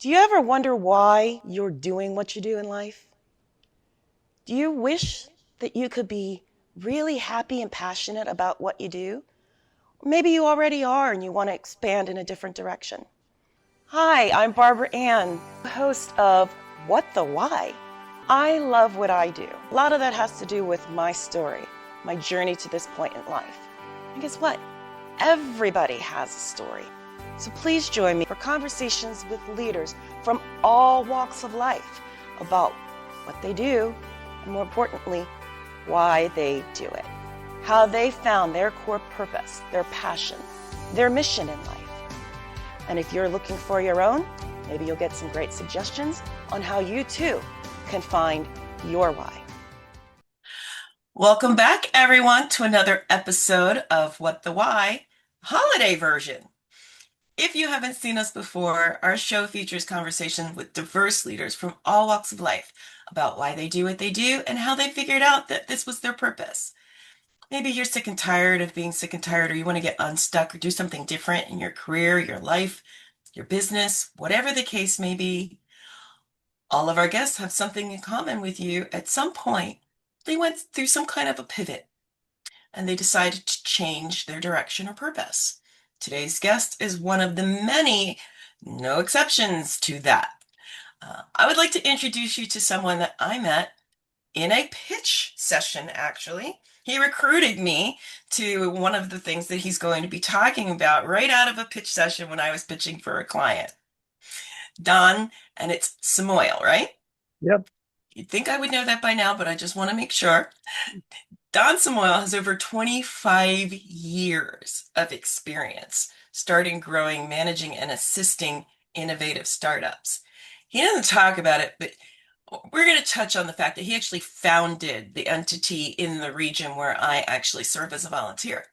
Do you ever wonder why you're doing what you do in life? Do you wish that you could be really happy and passionate about what you do? Or maybe you already are and you want to expand in a different direction. Hi, I'm Barbara Anne, host of What the Why? I love what I do. A lot of that has to do with my story, my journey to this point in life. And guess what? Everybody has a story. So please join me for conversations with leaders from all walks of life about what they do, and more importantly, why they do it, how they found their core purpose, their passion, their mission in life. And if you're looking for your own, maybe you'll get some great suggestions on how you too can find your why. Welcome back, everyone, to another episode of What the Why, holiday version. If you haven't seen us before, our show features conversations with diverse leaders from all walks of life about why they do what they do and how they figured out that this was their purpose. Maybe you're sick and tired of being sick and tired, or you want to get unstuck or do something different in your career, your life, your business, whatever the case may be. All of our guests have something in common with you. At some point, they went through some kind of a pivot and they decided to change their direction or purpose. Today's guest is one of the many, no exceptions to that. I would like to introduce you to someone that I met in a pitch session, actually. He recruited me to one of the things that he's going to be talking about right out of a pitch session when I was pitching for a client. Don, and it's Samoil, right? Yep. You'd think I would know that by now, but I just want to make sure. Don Samoil has over 25 years of experience starting, growing, managing, and assisting innovative startups. He doesn't talk about it, but we're going to touch on the fact that he actually founded the entity in the region where I actually serve as a volunteer.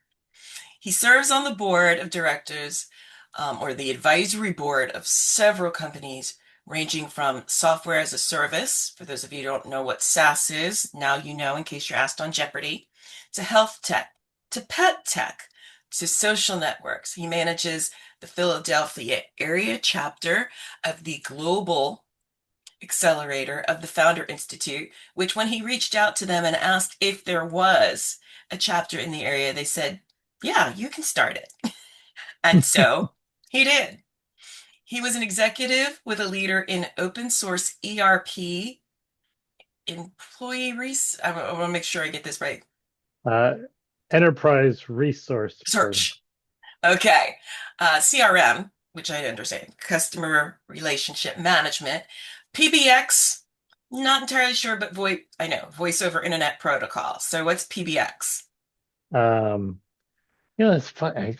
He serves on the board of directors or the advisory board of several companies ranging from software as a service, for those of you who don't know what SaaS is, now you know in case you're asked on Jeopardy, to HealthTech, to pet tech, to social networks. He manages the Philadelphia area chapter of the global accelerator of the Founder Institute, which when he reached out to them and asked if there was a chapter in the area, they said, yeah, you can start it. And so he did. He was an executive with a leader in open source ERP, employee I want to make sure I get this right. Uh, Enterprise resource for Search. Okay. CRM, which I understand, customer relationship management. PBX, not entirely sure, but I know, voice over internet protocol. So what's PBX? um, it's fine.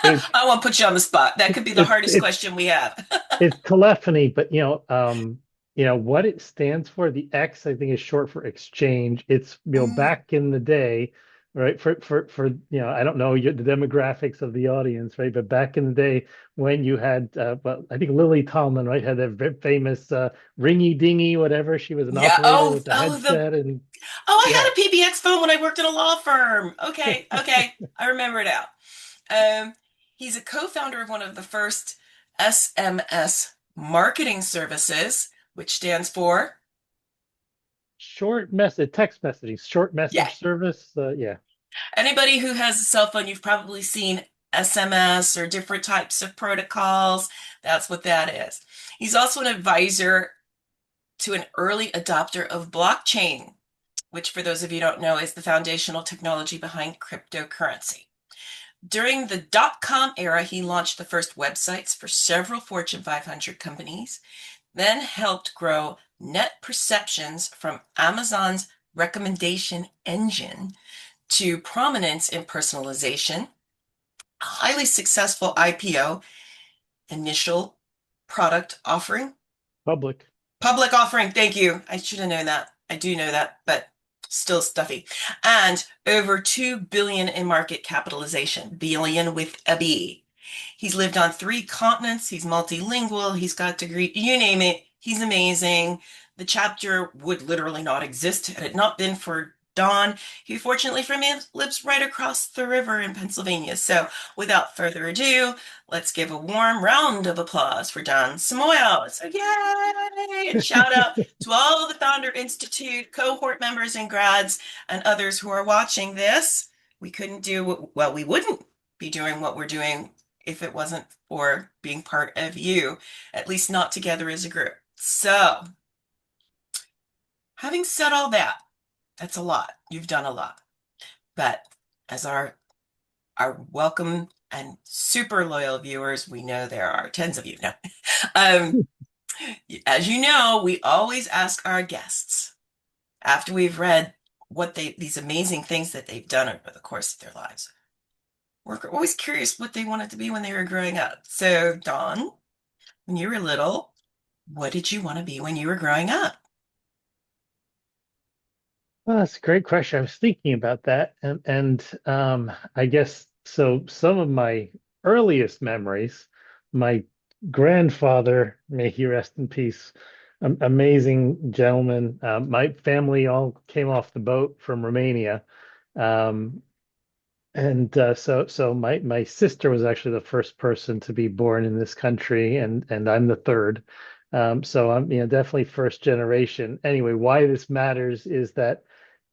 I won't put you on the spot. That could be the It's hardest it's question we have. it's telephony, but what it stands for. The X, I think, is short for exchange. It's back in the day, right? For I don't know the demographics of the audience, right? But back in the day when you had, well, I think Lily Tomlin, right, had that very famous ringy dingy, whatever. She was an Yeah. operator with the headset, and I yeah. had a PBX phone when I worked in a law firm. Okay. Okay. I remember now. Um, he's a co-founder of one of the first SMS marketing services, which stands for, Short message, text messaging, short yeah. message service. Yeah. Anybody who has a cell phone, you've probably seen SMS or different types of protocols. That's what that is. He's also an advisor to an early adopter of blockchain, which for those of you who don't know is the foundational technology behind cryptocurrency. During the dot-com era, he launched the first websites for several Fortune 500 companies, then helped grow Net Perceptions from Amazon's recommendation engine to prominence in personalization, a highly successful IPO, initial product offering, Public. public offering, thank you. I should have known that. I do know that, but still stuffy. And over 2 billion in market capitalization, billion with a B. He's lived on 3 continents. He's multilingual. He's got degree, you name it. He's amazing. The chapter would literally not exist had it not been for Don, who fortunately for me lives right across the river in Pennsylvania. So without further ado, let's give a warm round of applause for Don Samoil. So yay! And shout out to all the Founder Institute cohort members and grads and others who are watching this. We couldn't do, well, we wouldn't be doing what we're doing if it wasn't for being part of you, at least not together as a group. So, having said all that, that's a lot. You've done a lot. But as our welcome and super loyal viewers, we know there are tens of you now. Um, as you know, we always ask our guests after we've read what these amazing things that they've done over the course of their lives. We're always curious what they wanted to be when they were growing up. So, Dawn, when you were little, what did you want to be when you were growing up? Well, that's a great question. I was thinking about that, and I guess so. Some of my earliest memories, my grandfather, may he rest in peace, amazing gentleman. My family all came off the boat from Romania, um, and so my sister was actually the first person to be born in this country, and I'm the third. So I'm definitely first generation. Anyway, why this matters is that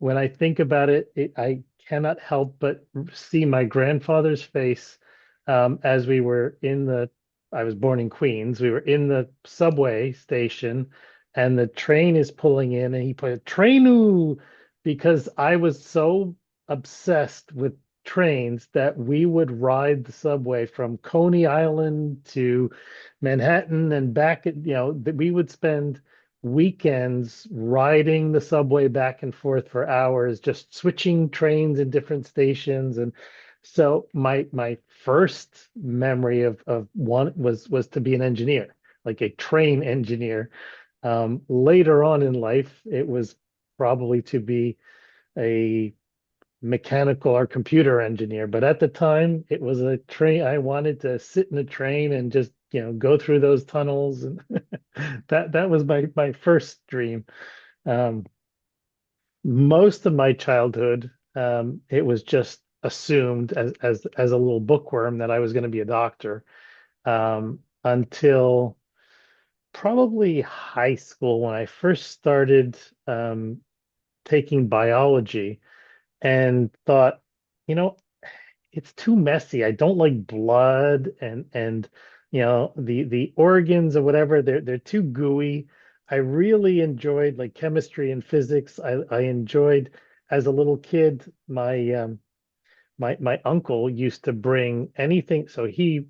when I think about it, I cannot help but see my grandfather's face as we were in the. I was born in Queens. We were in the subway station, and the train is pulling in, and he put trainu because I was so obsessed with trains that we would ride the subway from Coney Island to Manhattan and back that we would spend weekends riding the subway back and forth for hours, just switching trains in different stations. And so my first memory of one was to be an engineer, like a train engineer. Later on in life, it was probably to be a mechanical or computer engineer, but at the time it was a train. I wanted to sit in a train and just, go through those tunnels, and that was my first dream. Um, Most of my childhood, it was just assumed as a little bookworm that I was going to be a doctor, until probably high school when I first started taking biology and thought, you know, it's too messy. I don't like blood and the organs or whatever. They're too gooey. I really enjoyed like chemistry and physics. I enjoyed as a little kid. My uncle used to bring anything. So he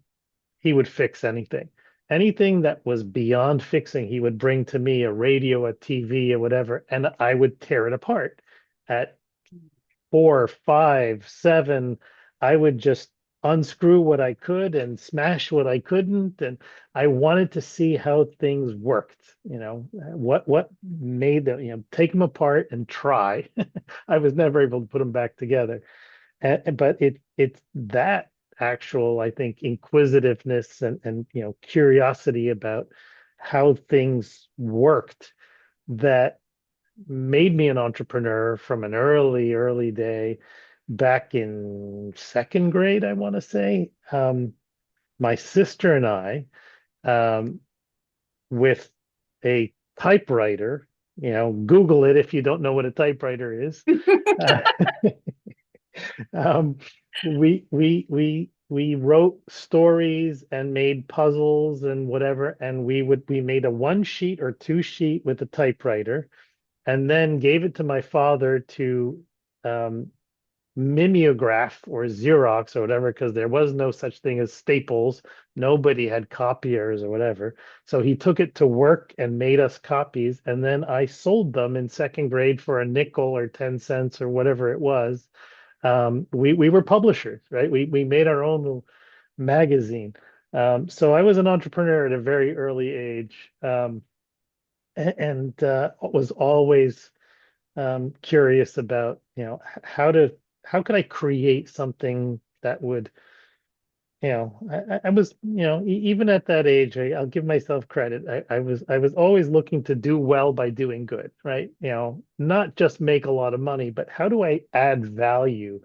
would fix anything. Anything that was beyond fixing, he would bring to me a radio, a TV, or whatever, and I would tear it apart. At 4, 5, 7, I would just unscrew what I could and smash what I couldn't. And I wanted to see how things worked, what made them, take them apart and try. I was never able to put them back together. But it's that actual, I think, inquisitiveness and curiosity about how things worked that made me an entrepreneur from an early day back in second grade, I want to say. My sister and I, um, with a typewriter, Google it if you don't know what a typewriter is. Uh, um, we wrote stories and made puzzles and whatever, and we made a 1 sheet or 2 sheet with a typewriter and then gave it to my father to um, mimeograph or Xerox or whatever, because there was no such thing as Staples. Nobody had copiers or whatever. So he took it to work and made us copies. And then I sold them in second grade for a nickel or 10 cents or whatever it was. We were publishers, right? We made our own little magazine. So I was an entrepreneur at a very early age, and was always curious about, how could I create something that would I was, even at that age, I'll give myself credit. I was always looking to do well by doing good, right? Not just make a lot of money, but how do I add value,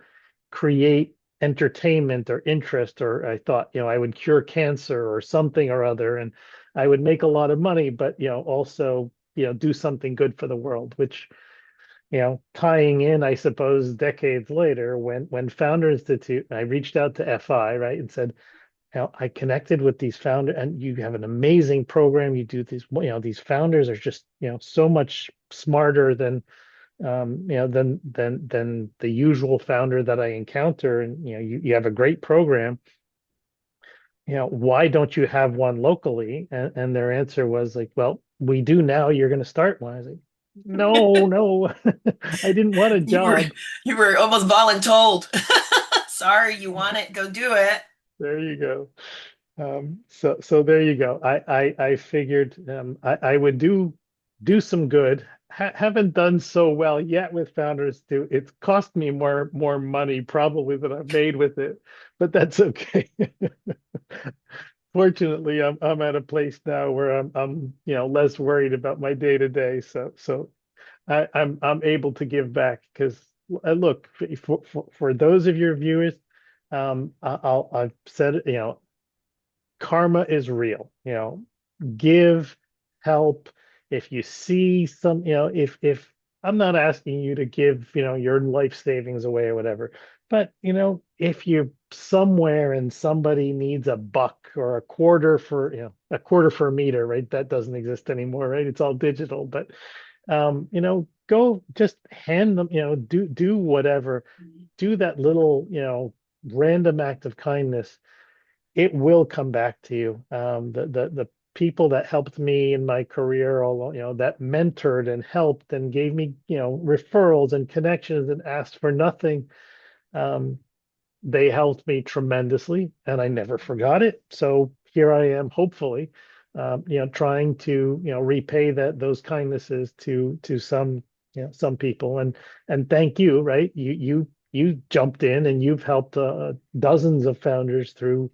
create entertainment or interest, or I thought, I would cure cancer or something or other, and I would make a lot of money, but, also, do something good for the world, which, tying in, I suppose, decades later, when Founder Institute, I reached out to FI, right, and said, I connected with these founders, and you have an amazing program. You do these, these founders are just, so much smarter than, than the usual founder that I encounter. And, you have a great program. Why don't you have one locally? And their answer was like, well, we do now. You're going to start one. I was like, no, no, I didn't want a You were job. you were almost voluntold. Sorry, you want it, go do it. There you go. So there you go. I figured I would do some good. Haven't done so well yet with Founders too. It's cost me more money probably than I've made with it, but that's okay. Fortunately, I'm at a place now where I'm less worried about my day to day. So I'm able to give back because look for those of your viewers, I've said it, karma is real. Give, help. If you see some, if I'm not asking you to give, your life savings away or whatever, but if you're somewhere and somebody needs a buck or a quarter for, a quarter for a meter, right? That doesn't exist anymore, right? It's all digital, but go just hand them, do whatever, do that little, random act of kindness. It will come back to you. The people that helped me in my career, all that mentored and helped and gave me, referrals and connections and asked for nothing. Um, they helped me tremendously, and I never forgot it. So here I am, hopefully, trying to, repay those kindnesses to some, some people. And thank you, right? You jumped in and you've helped dozens of founders through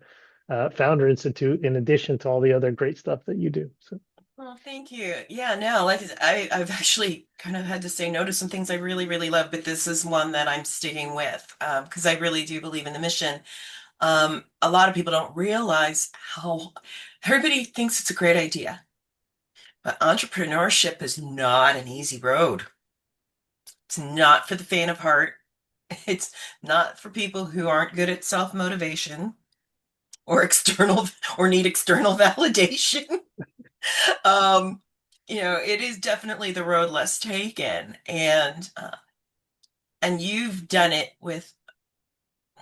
Founder Institute, in addition to all the other great stuff that you do. So Well, thank you. Yeah, no, like I've actually kind of had to say no to some things I really, really love, but this is one that I'm sticking with because I really do believe in the mission. A lot of people don't realize how everybody thinks it's a great idea, but entrepreneurship is not an easy road. It's not for the faint of heart. It's not for people who aren't good at self-motivation or external or need external validation. Um, it is definitely the road less taken, and you've done it with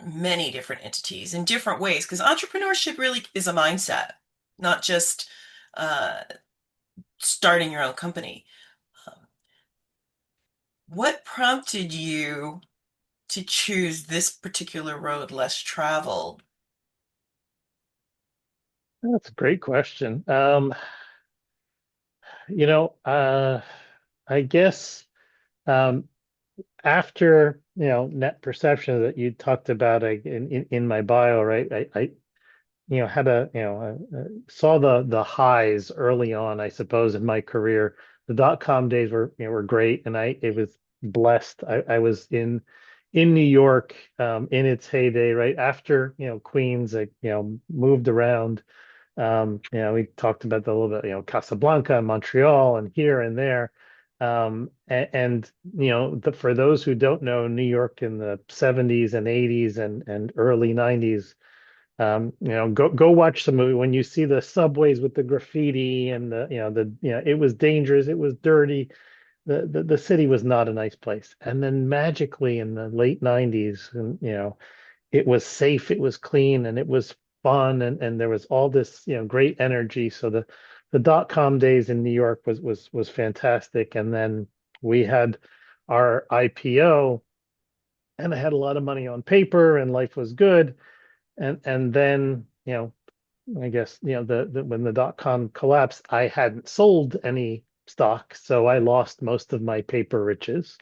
many different entities in different ways because entrepreneurship really is a mindset, not just uh, starting your own company. Um, what prompted you to choose this particular road less traveled? that's a great question. You know, uh, I guess um, after net perception that you talked about in my bio, right? I had saw the highs early on, I suppose, in my career. The dot-com days were great, and I it was blessed. I was in New York in its heyday, right after Queens. I moved around. We talked about that a little bit, Casablanca and Montreal and here and there. And for those who don't know, New York in the 70s and 80s and early 90s, go watch the movie. When you see the subways with the graffiti and it was dangerous, it was dirty. The city was not a nice place. And then magically in the late 90s, and it was safe, it was clean, and it was fun, and there was all this great energy. So the dot-com days in New York was fantastic. And then we had our IPO, and I had a lot of money on paper, and life was good. And then I guess the when the dot-com collapsed, I hadn't sold any stock, so I lost most of my paper riches,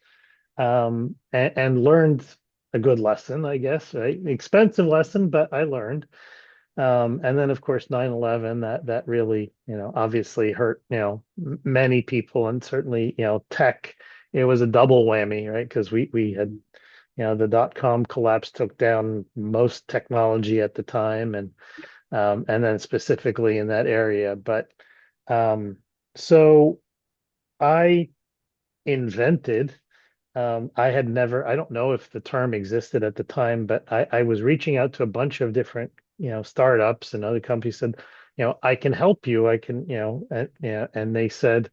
and learned a good lesson, I guess, right? Expensive lesson, but I learned. And then of course 9/11, that really, obviously hurt, many people, and certainly, tech. It was a double whammy, right? Because we had, the dot-com collapse took down most technology at the time, and then specifically in that area. But um, so I invented. I had never, I don't know if the term existed at the time, but I was reaching out to a bunch of different, startups and other companies. Said, I can help you. I can, and they said,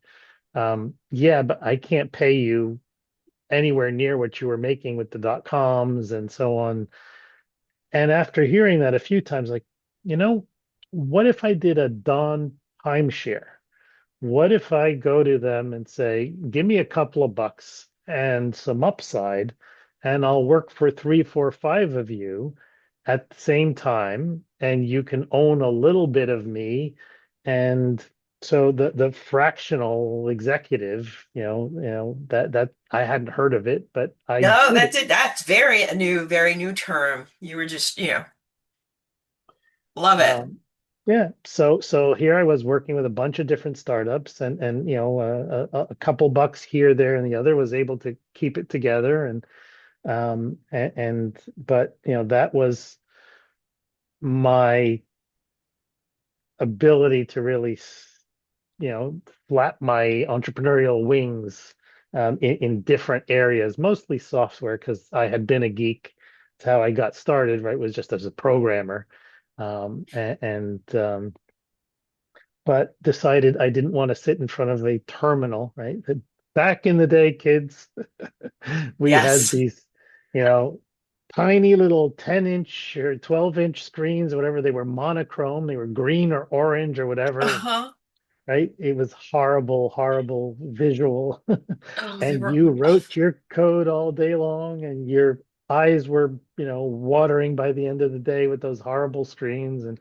yeah, but I can't pay you anywhere near what you were making with the dot coms and so on. And after hearing that a few times, like, you know, what if I did a Don timeshare? What if I go to them and say, give me a couple of bucks and some upside, and I'll work for three, four, five of you at the same time, and you can own a little bit of me. And so the fractional executive, that I hadn't heard of it, but I No, did that's it. it. That's very new term. You were just, love it. Yeah, so here I was working with a bunch of different startups, and a couple bucks here, there, and the other, was able to keep it together, and but that was my ability to really flap my entrepreneurial wings, in different areas, mostly software, because I had been a geek. It's how I got started, right? Was just as a programmer, and but decided I didn't want to sit in front of a terminal, right? Back in the day, kids, we had Yes. these, you know, tiny little 10-inch or 12-inch screens, or whatever. They were monochrome, they were green or orange or whatever, Uh-huh. right? It was horrible, horrible visual. Oh, they And were you awful. wrote your code all day long, and your eyes were, watering by the end of the day with those horrible screens. And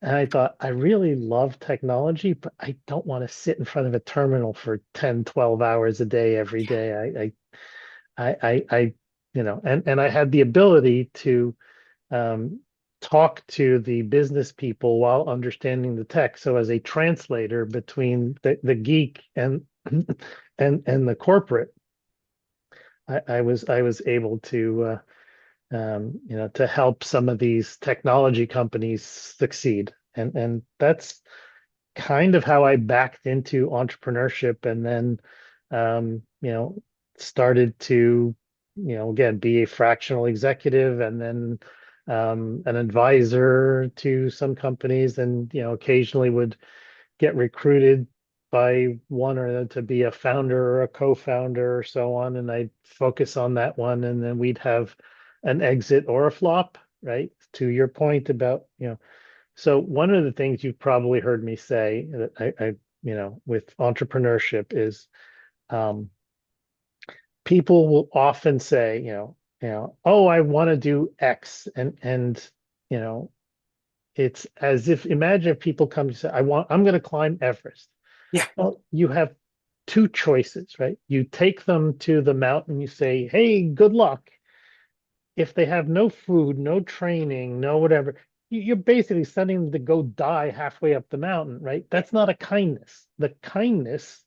I thought, I really love technology, but I don't want to sit in front of a terminal for 10, 12 hours a day, every day. I and I had the ability to um, talk to the business people while understanding the tech. So as a translator between the geek and the corporate, I was able to help some of these technology companies succeed. And that's kind of how I backed into entrepreneurship, and then started to, again, be a fractional executive, and then an advisor to some companies, and occasionally would get recruited by one or the, to be a founder or a co-founder or so on, and I'd focus on that one, and then we'd have an exit or a flop, right? To your point about, so one of the things you've probably heard me say that with entrepreneurship is, um, people will often say, oh, I want to do X, and you know, it's as if, imagine if people come to say, I'm going to climb Everest. Yeah. Well, you have two choices, right? You take them to the mountain, you say, hey, good luck. If they have no food, no training, no whatever, you're basically sending them to go die halfway up the mountain, right? Yeah. That's not a kindness. The kindness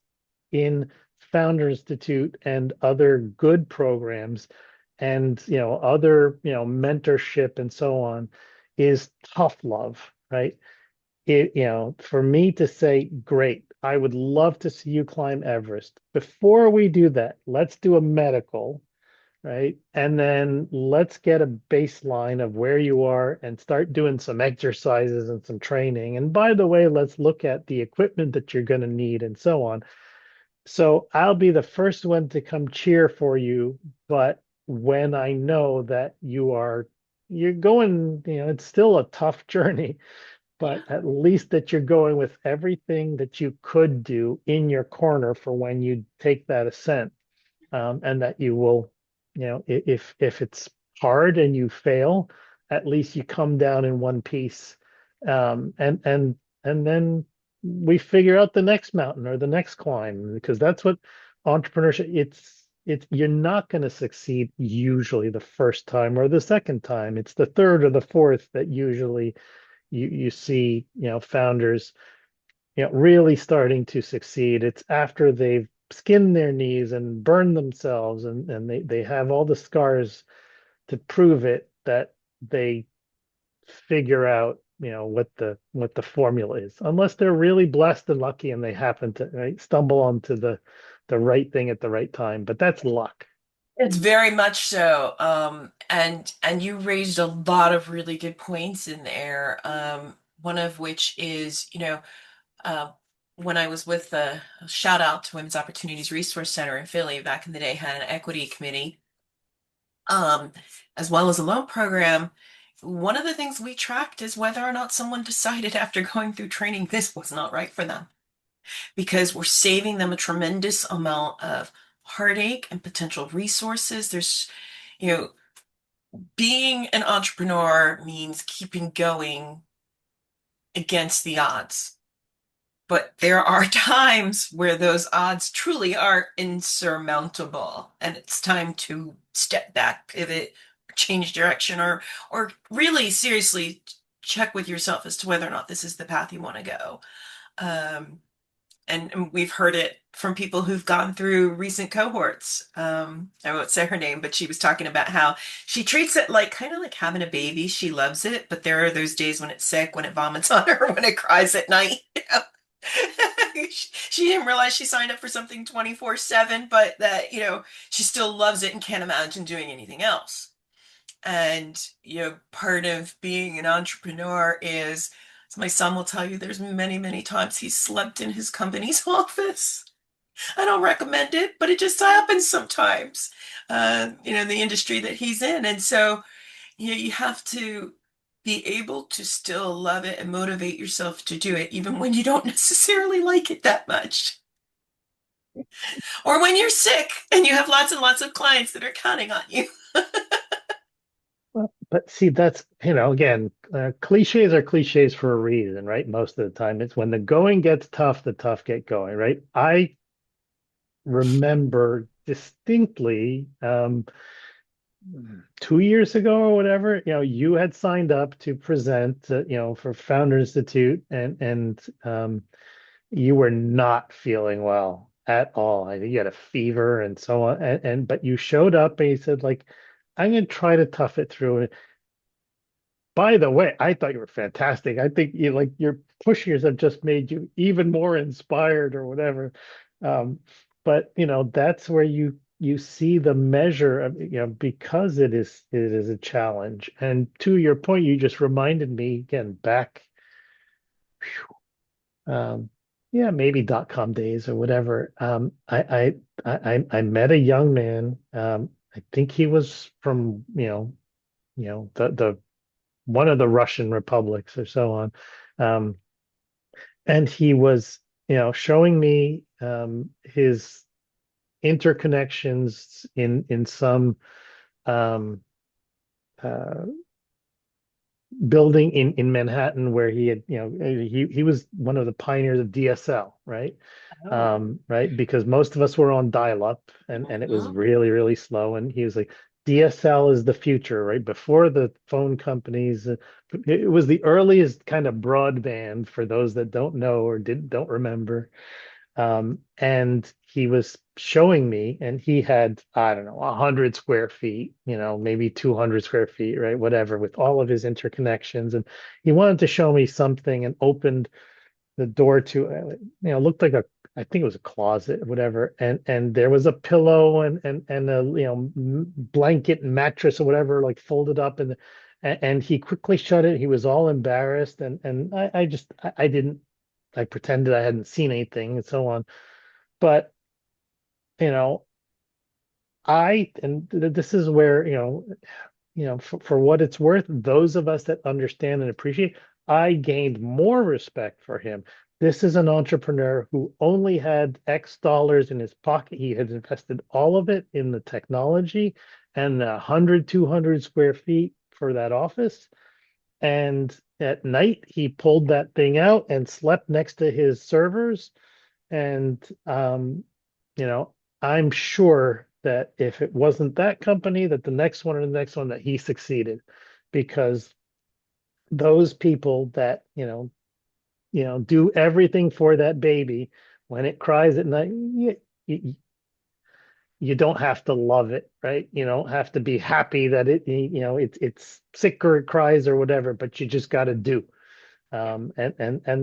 in Founder Institute and other good programs, and other, mentorship and so on, is tough love, right? For me to say, great, I would love to see you climb Everest. Before we do that, let's do a medical, right? And then let's get a baseline of where you are and start doing some exercises and some training. And by the way, let's look at the equipment that you're going to need and so on. So I'll be the first one to come cheer for you. But when I know that you're going, it's still a tough journey, Yeah. but at least that you're going with everything that you could do in your corner for when you take that ascent, and that you will, if it's hard and you fail, at least you come down in one piece, and then we figure out the next mountain or the next climb, because that's what entrepreneurship. It's you're not going to succeed usually the first time or the second time. It's the third or the fourth that usually you see, founders, really starting to succeed. It's after they've skinned their knees and burned themselves, and they have all the scars to prove it, that they figure out, what the formula is. Unless they're really blessed and lucky and they happen to, right, stumble onto the right thing at the right time. But that's luck. It's very much so. And you raised a lot of really good points in there. One of which is, uh, when I was with the shout out to Women's Opportunities Resource Center in Philly back in the day, had an equity committee, um, as well as a loan program. One of the things we tracked is whether or not someone decided after going through training this was not right for them, because we're saving them a tremendous amount of heartache and potential resources. You know, being an entrepreneur means keeping going against the odds. But there are times where those odds truly are insurmountable, and it's time to step back, pivot, change direction, or really seriously check with yourself as to whether or not this is the path you want to go. Um, and we've heard it from people who've gone through recent cohorts. I won't say her name, but she was talking about how she treats it like kind of like having a baby. She loves it, but there are those days when it's sick, when it vomits on her, when it cries at night. She didn't realize she signed up for something 24/7, but that, she still loves it and can't imagine doing anything else. And, part of being an entrepreneur is, as my son will tell you, there's many, many times he slept in his company's office. I don't recommend it, but it just happens sometimes, the industry that he's in. And so, you have to be able to still love it and motivate yourself to do it, even when you don't necessarily like it that much. Or when you're sick and you have lots and lots of clients that are counting on you. Well, but see, that's, again, cliches are cliches for a reason, right? Most of the time, it's when the going gets tough, the tough get going, right? I remember distinctly, 2 years ago or whatever, you had signed up to present, for Founder Institute, and you were not feeling well at all. I think you had a fever and so on, and but you showed up and you said, like, I'm going to try to tough it through. By the way, I thought you were fantastic. I think your pushers have just made you even more inspired or whatever. Um, but that's where you see the measure of, because it is a challenge. And to your point, you just reminded me again back, um, yeah, maybe .com days or whatever. I met a young man. I think he was from, the one of the Russian republics or so on. Um, and he was, showing me, his interconnections in some, um, uh, building in Manhattan where he had, he was one of the pioneers of DSL, right? Oh. Right, because most of us were on dial-up, and it was Mhm. really, really slow. And he was like, DSL is the future, right? Before the phone companies, it was the earliest kind of broadband for those that don't know or don't remember. And he was showing me, and he had, I don't know, 100 square feet, maybe 200 square feet, right? Whatever, with all of his interconnections. And he wanted to show me something and opened the door to, looked like I think it was a closet, whatever. And there was a pillow and a, blanket and mattress or whatever, like folded up. And he quickly shut it. He was all embarrassed. And I didn't, I pretended I hadn't seen anything and so on. But, you know, and this is where, for what it's worth, those of us that understand and appreciate, I gained more respect for him. This is an entrepreneur who only had X dollars in his pocket. He had invested all of it in the technology and 100, 200 square feet for that office. And at night, he pulled that thing out and slept next to his servers. And, you know, I'm sure that if it wasn't that company, that the next one and the next one, that he succeeded, because those people that, do everything for that baby when it cries at night, you don't have to love it, right? You don't have to be happy that it's sick or it cries or whatever, but you just got to do. And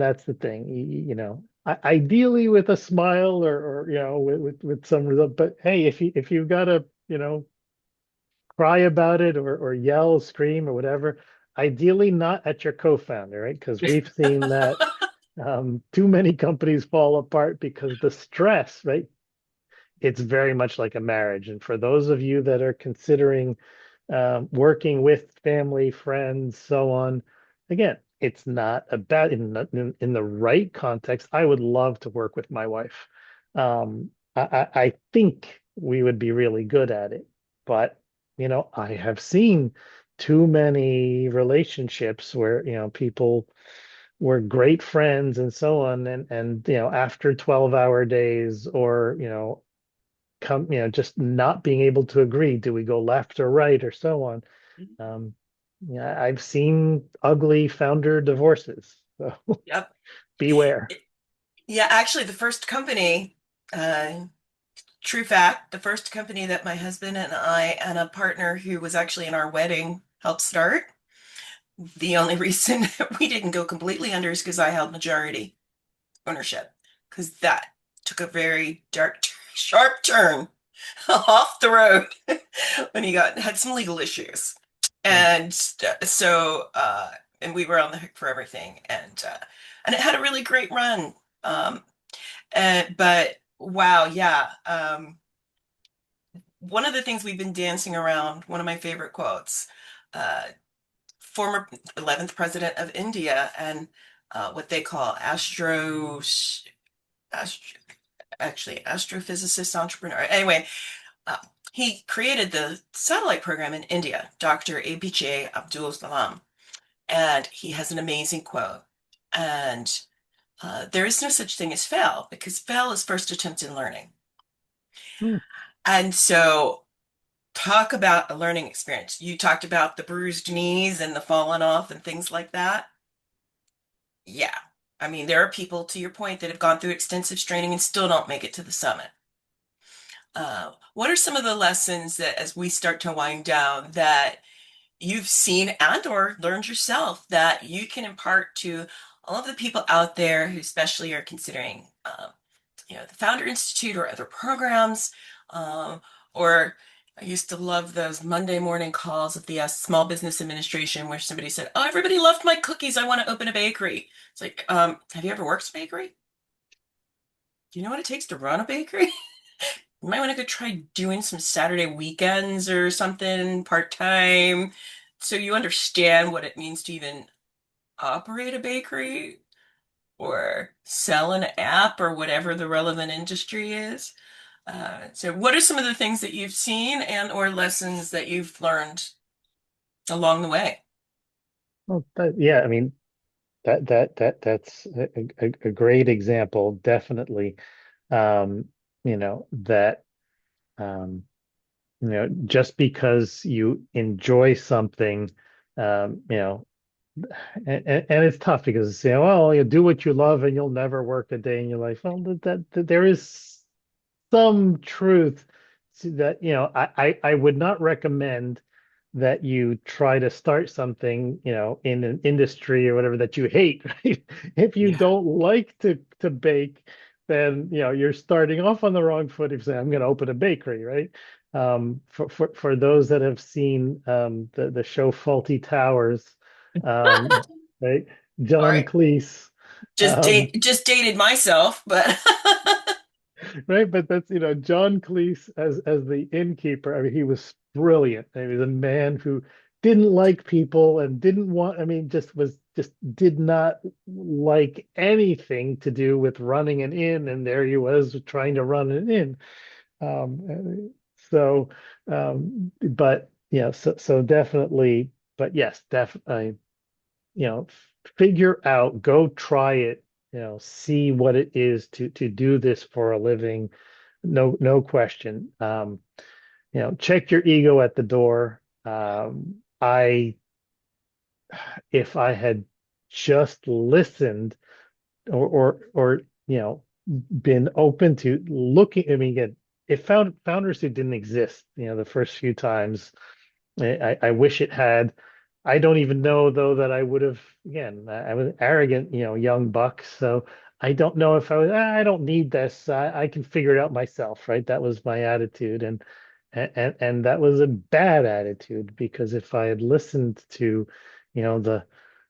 that's the thing, ideally with a smile or with some result. But hey, if you've got to, cry about it or yell, scream or whatever, ideally not at your co-founder, right? Because we've seen that too many companies fall apart because the stress, right? It's very much like a marriage. And for those of you that are considering working with family, friends, so on, again, it's not a bad in the right context. I would love to work with my wife. I think we would be really good at it, but I have seen too many relationships where people were great friends and so on, and after 12-hour days or just not being able to agree, do we go left or right or so on. um yeah, I've seen ugly founder divorces, so Yep. beware. Yeah, actually, the first company, uh, true fact, the first company that my husband and I and a partner who was actually in our wedding helped start, the only reason we didn't go completely under is because I held majority ownership, because that took a very dark, sharp turn off the road when he had some legal issues. Hmm. And and we were on the hook for everything. And it had a really great run. Um, but wow, yeah. One of the things we've been dancing around, one of my favorite quotes, uh, former 11th president of India and what they call astro, actually astrophysicist entrepreneur. Anyway, uh, he created the satellite program in India, Dr. APJ Abdul Salam, and he has an amazing quote. And there is no such thing as fail because fail is first attempt in learning. Hmm. And so, talk about a learning experience. You talked about the bruised knees and the falling off and things like that. Yeah. I mean, there are people, to your point, that have gone through extensive training and still don't make it to the summit. What are some of the lessons that, as we start to wind down, that you've seen and or learned yourself that you can impart to all of the people out there who especially are considering, the Founder Institute or other programs, um, or I used to love those Monday morning calls of the Small Business Administration where somebody said, "Oh, everybody loved my cookies. I want to open a bakery." It's like, have you ever worked in a bakery? Do you know what it takes to run a bakery? You might want to go try doing some Saturday weekends or something part-time so you understand what it means to even operate a bakery or sell an app or whatever the relevant industry is. So what are some of the things that you've seen and or lessons that you've learned along the way? Well, yeah, I mean, that's a great example, definitely. um that um just because you enjoy something, you know and it's tough because well, you do what you love and you'll never work a day in your life. Well, that there is some truth to that. I would not recommend that you try to start something, in an industry or whatever that you hate, right? If you Yeah. don't like to bake, then you're starting off on the wrong foot if you say, I'm going to open a bakery, right? For those that have seen the show Faulty Towers, um, right? All John right. Cleese. Just dated myself, but Right, but that's John Cleese as the innkeeper. I mean, he was brilliant. I mean, he was a man who didn't like people and didn't want. I mean, just did not like anything to do with running an inn, and there he was trying to run an inn. So, but so definitely, but yes, definitely, you know, figure out, go try it, see what it is to do this for a living. No question. Check your ego at the door. I if I had just listened or been open to looking. I mean, again, it found founders who didn't exist, the first few times. I wish it had. I don't even know though that I would have. Again, I was arrogant, young buck. So I don't know if I was. I don't need this. I can figure it out myself, right? That was my attitude, and that was a bad attitude because if I had listened to, the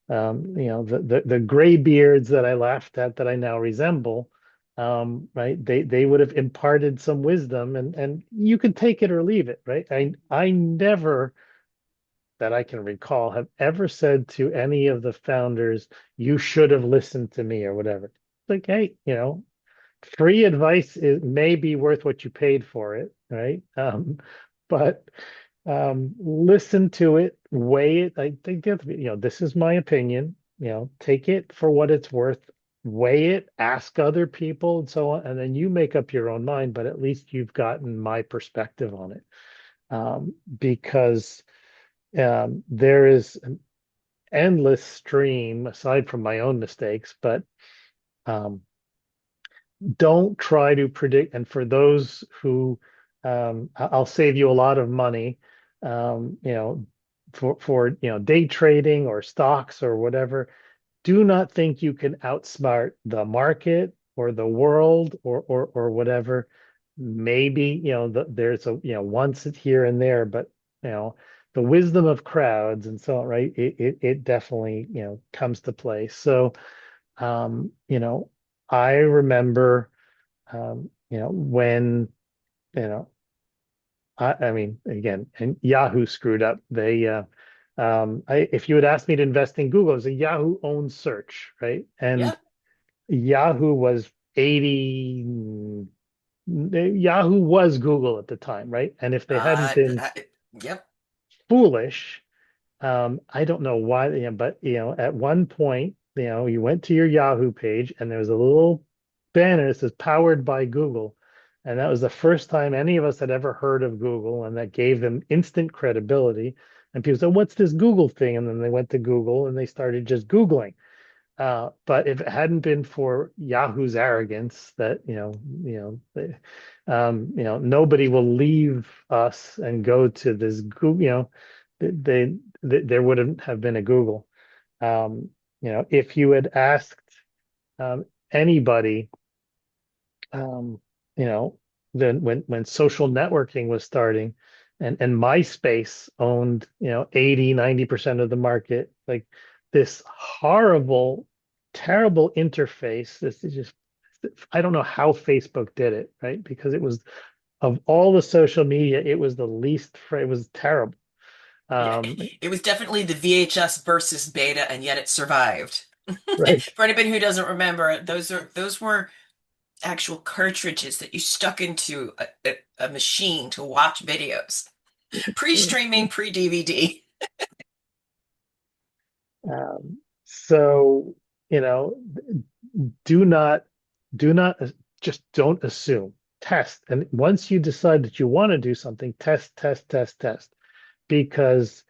the gray beards that I laughed at that I now resemble, right? They would have imparted some wisdom, and you could take it or leave it, right? I never that I can recall have ever said to any of the founders, you should have listened to me or whatever. It's like, hey, free advice may be worth what you paid for it, right? But listen to it, weigh it. I think that, this is my opinion, take it for what it's worth, weigh it, ask other people and so on, and then you make up your own mind, but at least you've gotten my perspective on it. Because there is an endless stream aside from my own mistakes, but um, don't try to predict. And for those who, I'll save you a lot of money, for day trading or stocks or whatever. Do not think you can outsmart the market or the world or whatever. Maybe there's a once it's here and there, but you know the wisdom of crowds and so on, right? It definitely comes to play. So I remember when you know I mean again, and Yahoo screwed up. If you had asked me to invest in Google, it was a Yahoo owned search, right? And Yep. Yahoo was 80, Yahoo was Google at the time, right? And if they hadn't Uh, been yep. foolish, I don't know why, but at one point, you went to your Yahoo page and there was a little banner that says powered by Google. And that was the first time any of us had ever heard of Google, and that gave them instant credibility. And people said, "What's this Google thing?" And then they went to Google and they started just Googling. But if it hadn't been for Yahoo's arrogance, that nobody will leave us and go to this Google. There wouldn't have been a Google. If you had asked anybody, um, you know, then when social networking was starting, and MySpace owned 80-90% of the market, like this horrible, terrible interface. This is just, I don't know how Facebook did it, right? Because it was, of all the social media, it was the least, it was terrible. Yeah. um It was definitely the VHS versus beta, and yet it survived. right. For anybody who doesn't remember, those were actual cartridges that you stuck into a machine to watch videos. Pre-streaming, pre-DVD. So you know do not do not just don't assume, test, and once you decide that you want to do something, test, test, test, test. Because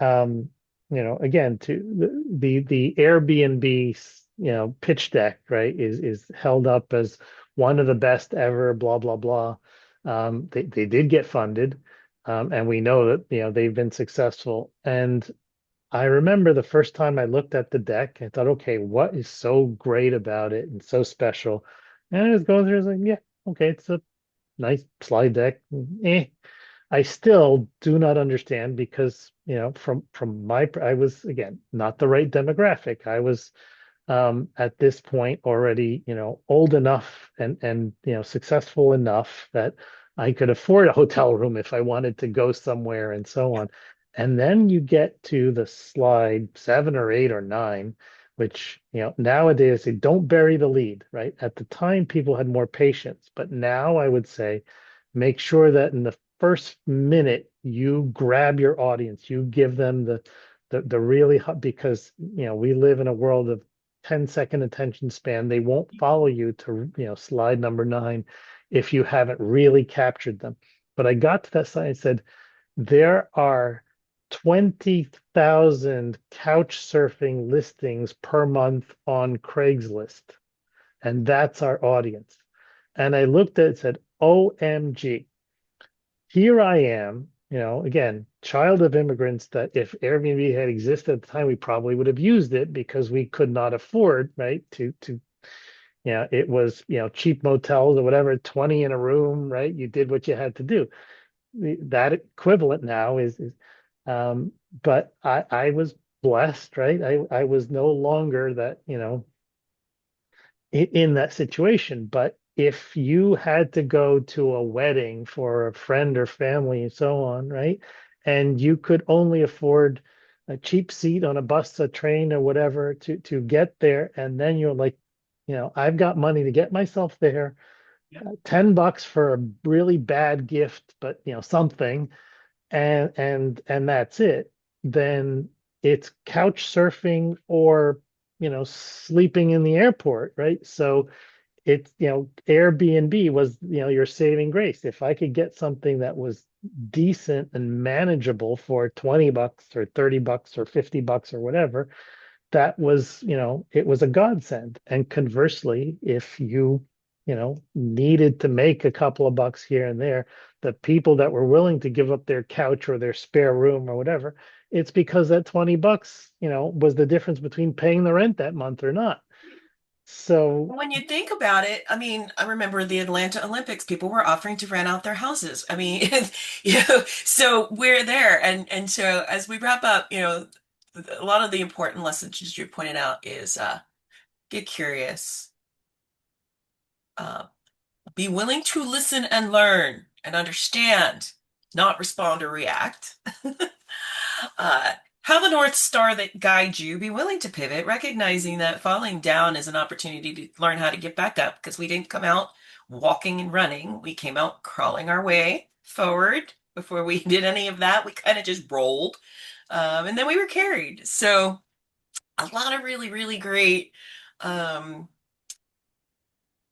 again, to the Airbnb pitch deck, right, is held up as one of the best ever, blah blah blah. They did get funded, and we know that they've been successful. And I remember the first time I looked at the deck, I thought, okay, what is so great about it and so special? And I was going through, I was like, yeah, okay, it's a nice slide deck. I still do not understand because, from I was, again, not the right demographic. I was at this point already, old enough and successful enough that I could afford a hotel room if I wanted to go somewhere and so Yeah. on. And then you get to the slide 7 or 8 or 9, which, nowadays they don't bury the lead, right? At the time, people had more patience, but now I would say make sure that in the first minute you grab your audience, you give them the really hot, because we live in a world of 10-second attention span. They won't follow you to slide number 9 if you haven't really captured them. But I got to that slide and said, there are 20,000 couch surfing listings per month on Craigslist. And that's our audience. And I looked at it and said, OMG, here I am, again, child of immigrants that if Airbnb had existed at the time, we probably would have used it because we could not afford, right, it was, cheap motels or whatever, 20 in a room, right? You did what you had to do. That equivalent now is um, but I was blessed, right? I was no longer that, in that situation. But if you had to go to a wedding for a friend or family and so on, right? And you could only afford a cheap seat on a bus, a train, or whatever to get there, and then you're like, I've got money to get myself there. $10 for a really bad gift, but something, and that's it. Then it's couch surfing or sleeping in the airport, right? So it's Airbnb was your saving grace. If I could get something that was decent and manageable for $20 or $30 or $50 or whatever, that was, it was a godsend. And conversely, if needed to make a couple of bucks here and there, the people that were willing to give up their couch or their spare room or whatever, it's because that $20, was the difference between paying the rent that month or not. So, When you think about it, I mean, I remember the Atlanta Olympics, people were offering to rent out their houses. I mean, so we're there. And so as we wrap up, a lot of the important lessons you pointed out is get curious, uh, be willing to listen and learn and understand, not respond or react. Uh, have a North Star that guides you. Be willing to pivot, recognizing that falling down is an opportunity to learn how to get back up because we didn't come out walking and running. We came out crawling our way forward. Before we did any of that, we kind of just rolled. And then we were carried. So, a lot of really, really great um,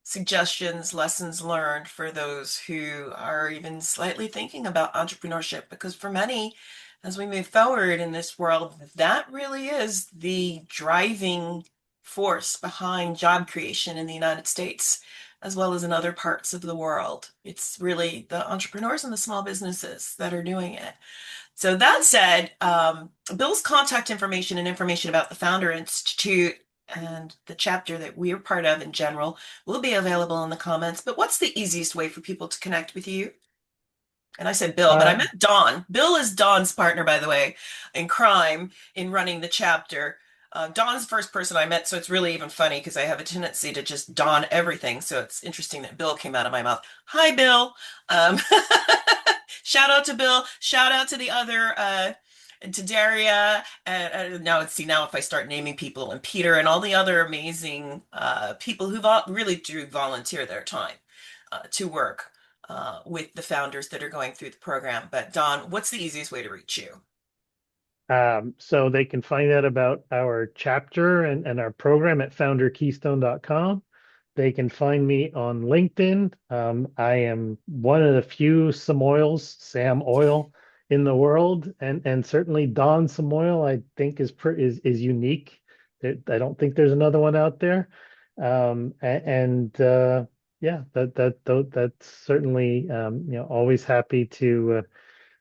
suggestions, lessons learned for those who are even slightly thinking about entrepreneurship. Because for many, as we move forward in this world, that really is the driving force behind job creation in the United States, as well as in other parts of the world. It's really the entrepreneurs and the small businesses that are doing it. So that said, Bill's contact information and information about the Founder Institute and the chapter that we're part of in general will be available in the comments. But what's the easiest way for people to connect with you? And I said Bill, but I uh, meant Don. Bill is Don's partner, by the way, in crime in running the chapter. Don's the first person I met, so it's really even funny because I have a tendency to just Don everything. So it's interesting that Bill came out of my mouth. Hi, Bill. Um, shout out to Bill. Shout out to the other, to Daria. Now, see, now if I start naming people and Peter and all the other amazing people who really do volunteer their time to work with the founders that are going through the program. But Don, what's the easiest way to reach you? so they can find out about our chapter and our program at founderkeystone.com. They can find me on LinkedIn. I am one of the few Samoils, Sam Oil, in the world, and certainly Don Samoil, I think is unique. I don't think there's another one out there. Yeah, that's certainly always happy to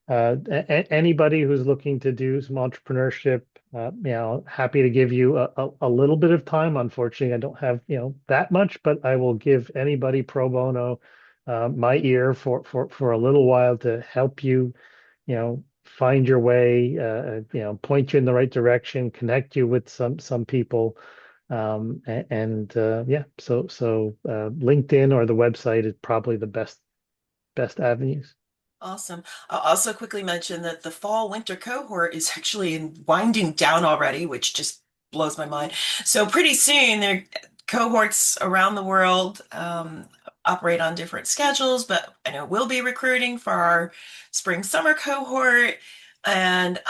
anybody who's looking to do some entrepreneurship, happy to give you a little bit of time. Unfortunately, I don't have, that much, but I will give anybody pro bono my ear for a little while to help you, find your way, point you in the right direction, connect you with some people. Yeah, so LinkedIn or the website is probably the best avenues. Awesome. I'll also quickly mention that the fall winter cohort is actually winding down already, which just blows my mind. So pretty soon, there cohorts around the world operate on different schedules, but I know we'll be recruiting for our spring summer cohort, and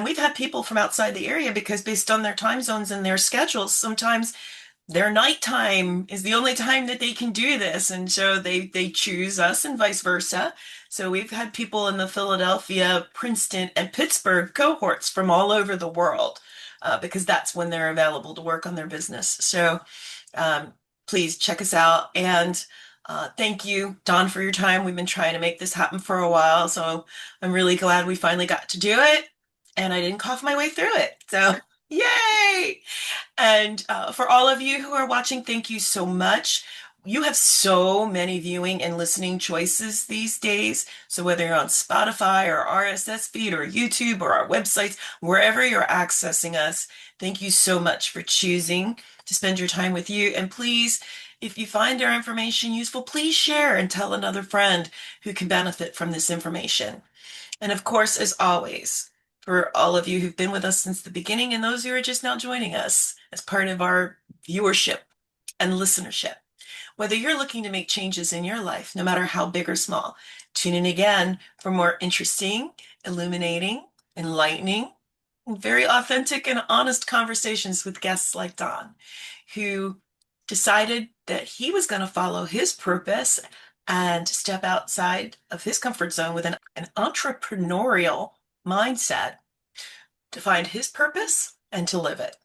we've had people from outside the area because based on their time zones and their schedules, sometimes their nighttime is the only time that they can do this. And so they choose us and vice versa. So we've had people in the Philadelphia, Princeton, and Pittsburgh cohorts from all over the world because that's when they're available to work on their business. So um, please check us out. And thank you, Don, for your time. We've been trying to make this happen for a while. So I'm really glad we finally got to do it. And I didn't cough my way through it. So yay! And for all of you who are watching, thank you so much. You have so many viewing and listening choices these days. So whether you're on Spotify or RSS feed or YouTube or our websites, wherever you're accessing us, thank you so much for choosing to spend your time with you. And please, if you find our information useful, please share and tell another friend who can benefit from this information. And of course, as always, for all of you who've been with us since the beginning and those who are just now joining us as part of our viewership and listenership, whether you're looking to make changes in your life, no matter how big or small, tune in again for more interesting, illuminating, enlightening, and very authentic and honest conversations with guests like Don, who decided that he was going to follow his purpose and step outside of his comfort zone with an entrepreneurial mindset to find his purpose and to live it.